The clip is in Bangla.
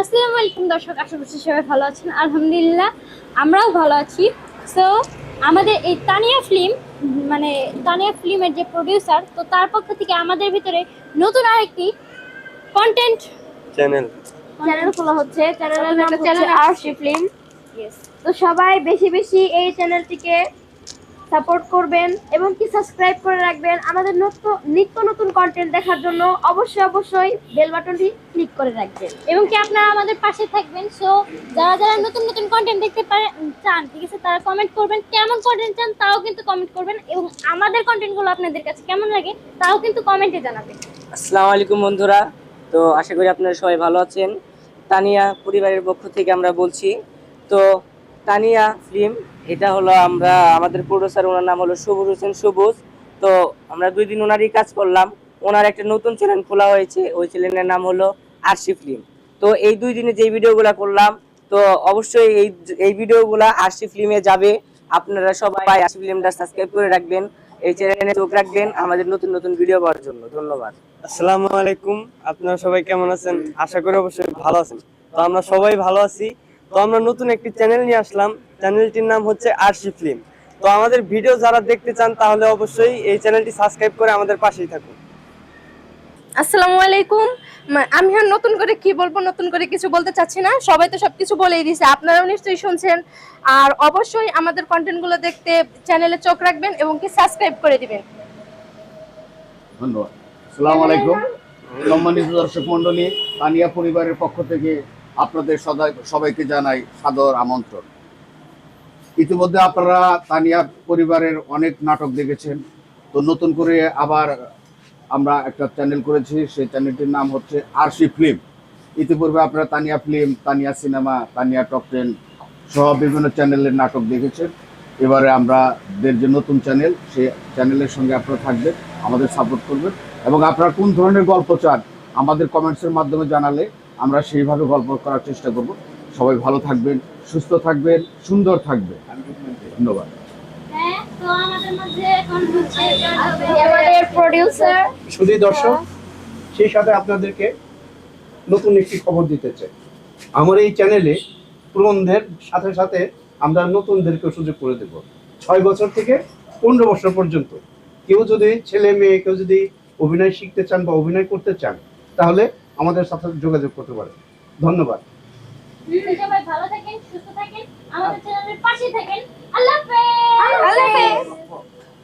আসসালামু আলাইকুম দর্শক, আশা করছি সবাই ভালো আছেন। আলহামদুলিল্লাহ আমরাও ভালো আছি। সো আমাদের এই তানিয়া ফিল্মের যে প্রোডিউসার, তো তার পক্ষ থেকে আমাদের ভিতরে নতুন আরেকটি কন্টেন্ট চ্যানেল খোলা হচ্ছে। চ্যানেলের নাম হচ্ছে আরশি ফিল্ম। ইয়েস। তো সবাই বেশি বেশি এই চ্যানেলটিকে সাপোর্ট করবেন এবং কি সাবস্ক্রাইব করে রাখবেন। আমাদের নিত্য নতুন কন্টেন্ট দেখার জন্য অবশ্যই বেল বাটনটি ক্লিক করে রাখবেন। এবং কি আপনারা আমাদের পাশে থাকবেন। সো যারা যারা নতুন নতুন কন্টেন্ট দেখতে চান, ঠিক আছে, তারা কমেন্ট করবেন। কেমন কন্টেন্ট চান তাও কিন্তু কমেন্ট করবেন, এবং আমাদের কন্টেন্টগুলো আপনাদের কাছে কেমন লাগে তাও কিন্তু কমেন্টে জানাবেন। আসসালামু আলাইকুম বন্ধুরা। তো আশা করি আপনারা সবাই ভালো আছেন। তানিয়া পরিবারের পক্ষ থেকে আমরা বলছি। তো তানিয়া ফিল্ম, এটা হলো আমাদের প্রোডিউসার, ওনার নাম হলো সবুজ হোসেন সবুজ। তো আমরা 2 দিন ওনারই কাজ করলাম। ওনার একটা নতুন চ্যানেল খোলা হয়েছে, ওই চ্যানেলের নাম হলো আরশি ফিল্ম। তো এই 2 দিনে যে ভিডিওগুলো করলাম, তো অবশ্যই এই ভিডিওগুলো আরশি ফিল্মে যাবে। আপনারা সবাই আরশি ফিল্মটা সাবস্ক্রাইব করে রাখবেন, এই চ্যানেলে চোখ রাখবেন আমাদের নতুন নতুন ভিডিও পাওয়ার জন্য। ধন্যবাদ। আসসালামু আলাইকুম, আপনারা সবাই কেমন আছেন? আশা করি অবশ্যই ভালো আছেন। তো আমরা সবাই ভালো আছি। তো আমরা নতুন একটি চ্যানেল নিয়ে আসলাম, চ্যানেলটির নাম হচ্ছে আরশি ফিল্ম। তো আমাদের ভিডিও যারা দেখতে চান তাহলে অবশ্যই এই চ্যানেলটি সাবস্ক্রাইব করে আমাদের পাশেই থাকুন। আসসালামু আলাইকুম। আমি আর নতুন করে কি বলবো, নতুন করে কিছু বলতে চাচ্ছি না, সবাই তো সবকিছু বলেই দিয়েছে, আপনারাও নিশ্চয়ই শুনছেন। আর অবশ্যই আমাদের কন্টেন্টগুলো দেখতে চ্যানেলে চোখ রাখবেন এবং কি সাবস্ক্রাইব করে দিবেন। ধন্যবাদ। আসসালামু আলাইকুম সম্মানিত দর্শক মণ্ডলী, তানিয়া পরিবারের পক্ষ থেকে আপনাদের সবাইকে জানাই সাদর আমন্ত্রণ। ইতিমধ্যে আপনারা তানিয়া পরিবারের অনেক নাটক দেখেছেন। তো নতুন করে আবার আমরা একটা চ্যানেল করেছি, সেই চ্যানেলটির নাম হচ্ছে আরশি ফিল্ম। ইতিপূর্বে আপনারা Tania film, Tania cinema, Tania top 10 সহ বিভিন্ন চ্যানেলের নাটক দেখেছেন। এবারে আমাদের যে নতুন চ্যানেল, সেই চ্যানেলের সঙ্গে আপনারা থাকবেন, আমাদের সাপোর্ট করবেন, এবং আপনারা কোন ধরনের গল্প চান আমাদের কমেন্টসের মাধ্যমে জানালে আমরা সেইভাবে গল্প করার চেষ্টা করব। সবাই ভালো থাকবেন, সুস্থ থাকবেন, সুন্দর থাকবেন। ধন্যবাদ। হ্যাঁ, তো আমাদের মধ্যে এখন হচ্ছে আমাদের প্রোডিউসার শুধু দর্শক, সেই সাথে আপনাদেরকে নতুন একটি খবর দিতে চাই। আমার এই চ্যানেলে পুরনদের সাথে সাথে আমরা নতুনদেরকেও সুযোগ করে দেব। 6 বছর থেকে 15 বছর পর্যন্ত কেউ যদি ছেলে মেয়ে কেউ যদি অভিনয় শিখতে চান বা অভিনয় করতে চান, তাহলে আমাদের সাথে যোগাযোগ করতে পারেন। ধন্যবাদ। সবাই ভালো থাকেন, সুস্থ থাকেন, আমাদের চ্যানেলের পাশে থাকেন। আল্লাহ হাফেজ।